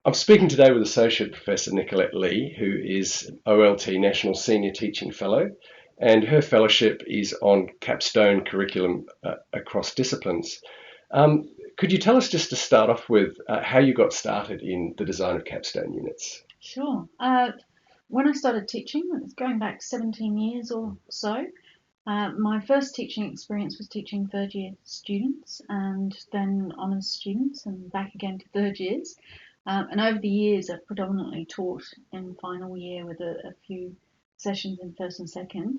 I'm speaking today with Associate Professor Nicolette Lee, who is OLT National Senior Teaching Fellow, and her fellowship is on capstone curriculum across disciplines. Could you tell us, just to start off with, how you got started in the design of capstone units? Sure. When I started teaching, it was going back 17 years or so. My first teaching experience was teaching third year students and then honours students and back again to third years. And over the years, I've predominantly taught in final year with a few sessions in first and second.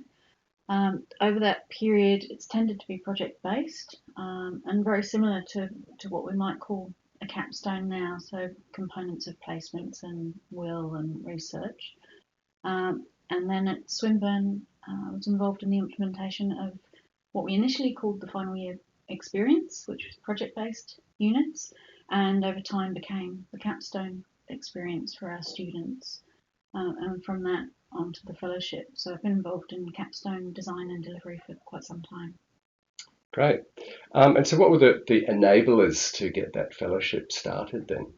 Over that period, it's tended to be project based and very similar to what we might call a capstone now, so components of placements and will and research. And then at Swinburne, I was involved in the implementation of what we initially called the final year experience, which was project based units, and over time became the capstone experience for our students. And from that onto the fellowship. So I've been involved in capstone design and delivery for quite some time. Great. And so what were the enablers to get that fellowship started then?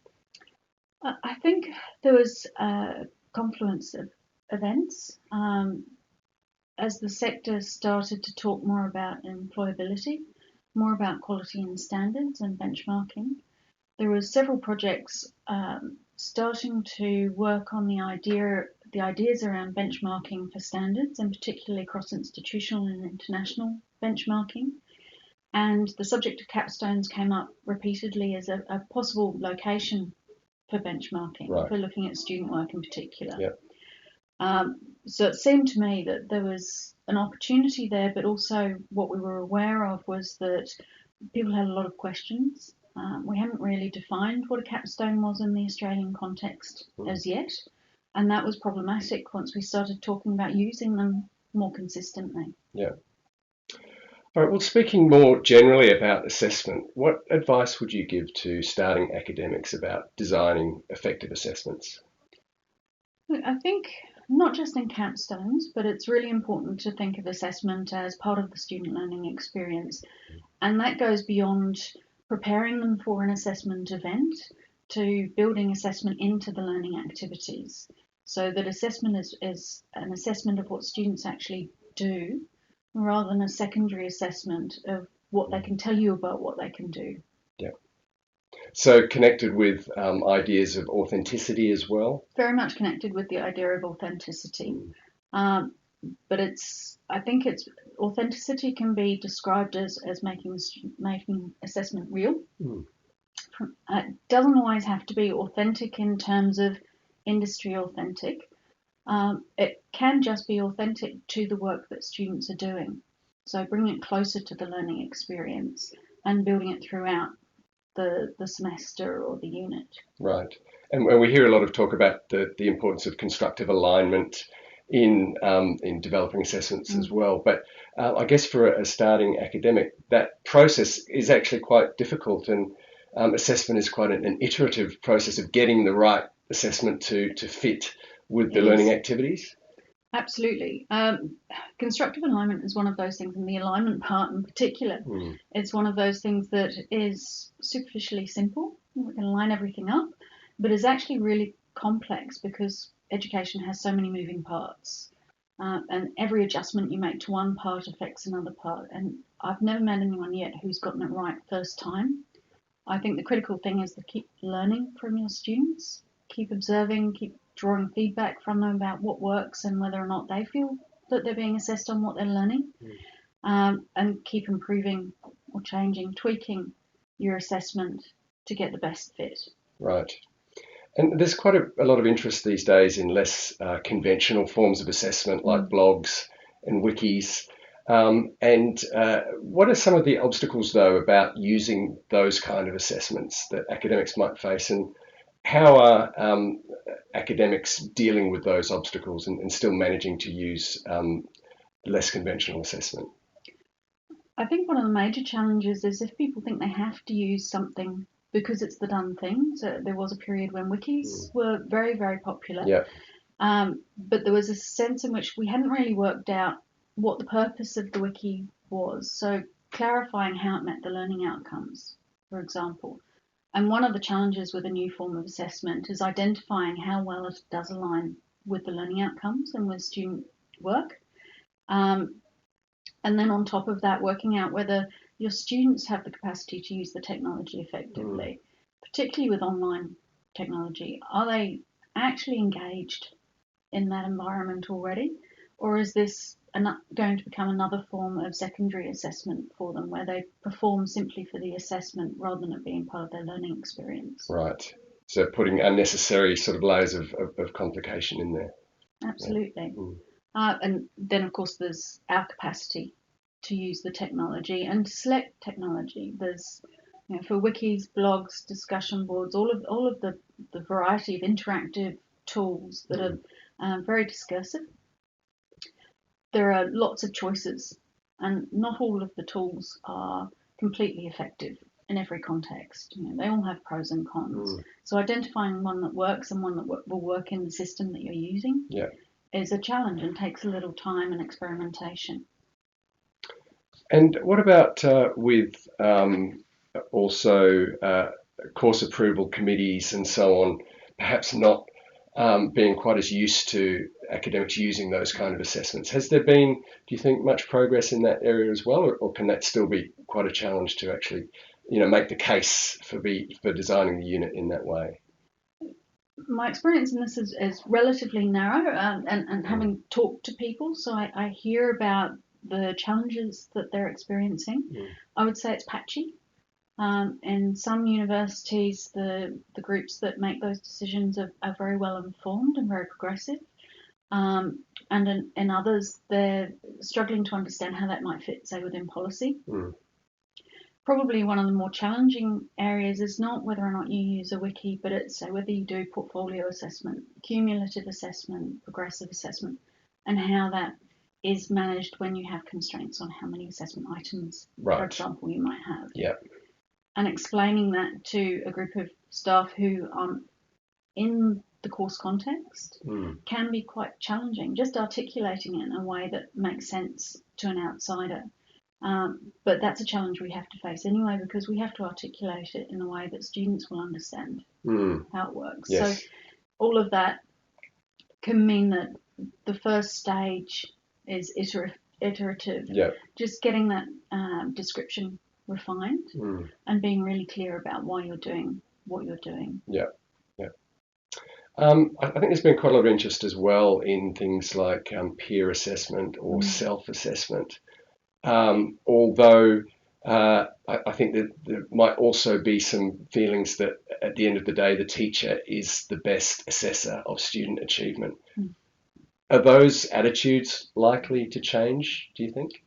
I think there was a confluence of events. As the sector started to talk more about employability, more about quality and standards and benchmarking, there were several projects starting to work on the ideas around benchmarking for standards, and particularly cross-institutional and international benchmarking. And the subject of capstones came up repeatedly as a possible location for benchmarking, Right. for looking at student work in particular. Yep. So it seemed to me that there was an opportunity there, but also what we were aware of was that people had a lot of questions. We hadn't really defined what a capstone was in the Australian context as yet, and that was problematic once we started talking about using them more consistently. Yeah. All right. Well, speaking more generally about assessment, what advice would you give to starting academics about designing effective assessments? I think not just in capstones, but it's really important to think of assessment as part of the student learning experience. And that goes beyond preparing them for an assessment event to building assessment into the learning activities. So that assessment is an assessment of what students actually do rather than a secondary assessment of what they can tell you about what they can do. Yeah. So connected with ideas of authenticity as well. Very much connected with the idea of authenticity. Um, but I think it's authenticity can be described as making assessment real. It doesn't always have to be authentic in terms of industry authentic. It can just be authentic to the work that students are doing. So bringing it closer to the learning experience and building it throughout the semester or the unit. Right. And we hear a lot of talk about the importance of constructive alignment in developing assessments as well. But I guess for a starting academic, that process is actually quite difficult, and assessment is quite an iterative process of getting the right assessment to fit with the learning activities. Absolutely. Constructive alignment is one of those things, and the alignment part in particular, it's one of those things that is superficially simple. We can line everything up, but is actually really complex because education has so many moving parts. And every adjustment you make to one part affects another part. And I've never met anyone yet who's gotten it right first time. I think the critical thing is to keep learning from your students, keep observing, keep drawing feedback from them about what works and whether or not they feel that they're being assessed on what they're learning, and keep improving or changing, tweaking your assessment to get the best fit. Right. And there's quite a lot of interest these days in less conventional forms of assessment like blogs and wikis. And what are some of the obstacles, though, about using those kind of assessments that academics might face, and how are academics dealing with those obstacles and still managing to use less conventional assessment? I think one of the major challenges is if people think they have to use something because it's the done thing. So there was a period when wikis were very, very popular. Yeah. But there was a sense in which we hadn't really worked out what the purpose of the wiki was. So clarifying how it met the learning outcomes, for example. And one of the challenges with a new form of assessment is identifying how well it does align with the learning outcomes and with student work. And then on top of that, working out whether your students have the capacity to use the technology effectively, particularly with online technology. Are they actually engaged in that environment already? Or is this going to become another form of secondary assessment for them, where they perform simply for the assessment rather than it being part of their learning experience? Right. So putting unnecessary sort of layers of complication in there. Absolutely. Yeah. And then, of course, there's our capacity to use the technology and to select technology. There's, for wikis, blogs, discussion boards, all of the variety of interactive tools that are very discursive. There are lots of choices, and not all of the tools are completely effective in every context. They all have pros and cons. So identifying one that works and one that will work in the system that you're using is a challenge and takes a little time and experimentation. And what about with also course approval committees and so on, perhaps not being quite as used to academics using those kind of assessments? Has there been, do you think, much progress in that area as well, or can that still be quite a challenge to actually, make the case for designing the unit in that way? My experience in this is relatively narrow, and having talked to people, so I hear about the challenges that they're experiencing. I would say it's patchy. In some universities, the groups that make those decisions are very well informed and very progressive. And in others, they're struggling to understand how that might fit, say, within policy. Probably one of the more challenging areas is not whether or not you use a wiki, but it's whether you do portfolio assessment, cumulative assessment, progressive assessment, and how that is managed when you have constraints on how many assessment items, for example, you might have. And explaining that to a group of staff who aren't in the course context can be quite challenging, just articulating it in a way that makes sense to an outsider. But that's a challenge we have to face anyway, because we have to articulate it in a way that students will understand how it works. So all of that can mean that the first stage is iterative, just getting that description refined and being really clear about why you're doing what you're doing. I think there's been quite a lot of interest as well in things like peer assessment or self-assessment. Although I think that there might also be some feelings that at the end of the day, the teacher is the best assessor of student achievement. Are those attitudes likely to change, do you think?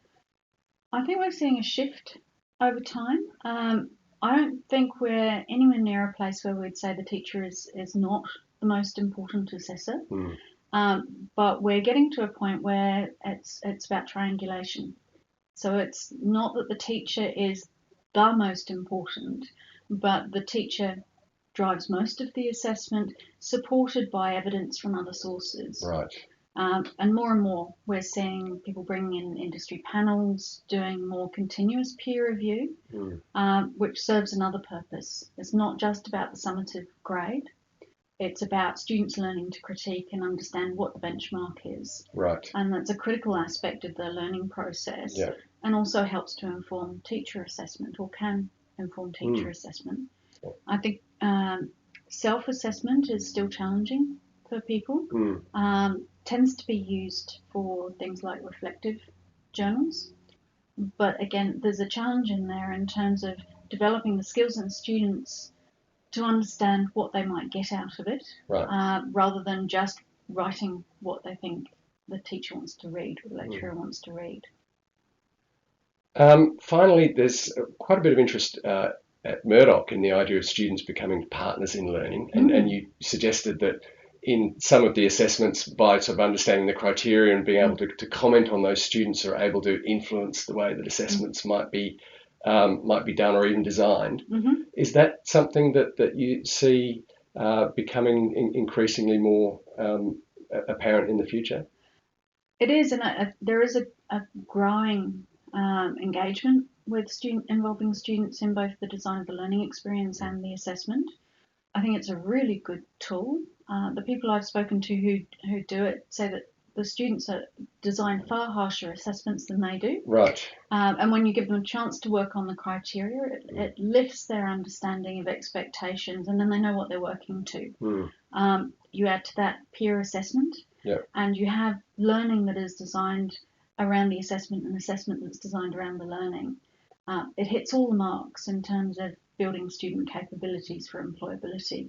I think we're seeing a shift over time. I don't think we're anywhere near a place where we'd say the teacher is not the most important assessor. But we're getting to a point where it's about triangulation. So it's not that the teacher is the most important, but the teacher drives most of the assessment, supported by evidence from other sources. And more we're seeing people bringing in industry panels, doing more continuous peer review, which serves another purpose. It's not just about the summative grade. It's about students learning to critique and understand what the benchmark is. And that's a critical aspect of the learning process, and also helps to inform teacher assessment, or can inform teacher assessment. I think self-assessment is still challenging for people. Tends to be used for things like reflective journals. But again, there's a challenge in there in terms of developing the skills in students to understand what they might get out of it, rather than just writing what they think the teacher wants to read or the lecturer wants to read. Finally, there's quite a bit of interest at Murdoch in the idea of students becoming partners in learning, and you suggested that in some of the assessments, by sort of understanding the criteria and being able to comment on those, students are able to influence the way that assessments might be done or even designed. Is that something that you see becoming increasingly more apparent in the future? It is, and there is a growing engagement with involving students in both the design of the learning experience and the assessment. I think it's a really good tool. The people I've spoken to who do it say that the students design far harsher assessments than they do. Right. And when you give them a chance to work on the criteria, it lifts their understanding of expectations, and then they know what they're working to. You add to that peer assessment, and you have learning that is designed around the assessment and assessment that's designed around the learning. It hits all the marks in terms of building student capabilities for employability,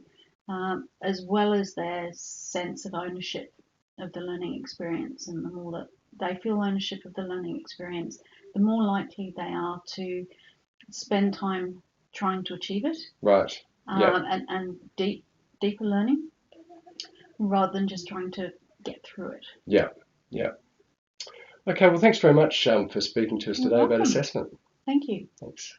as well as their sense of ownership of the learning experience. And the more that they feel ownership of the learning experience, the more likely they are to spend time trying to achieve it. Right. And deeper learning, rather than just trying to get through it. Yeah. Okay, well, thanks very much for speaking to us today about assessment. Thank you. Thanks.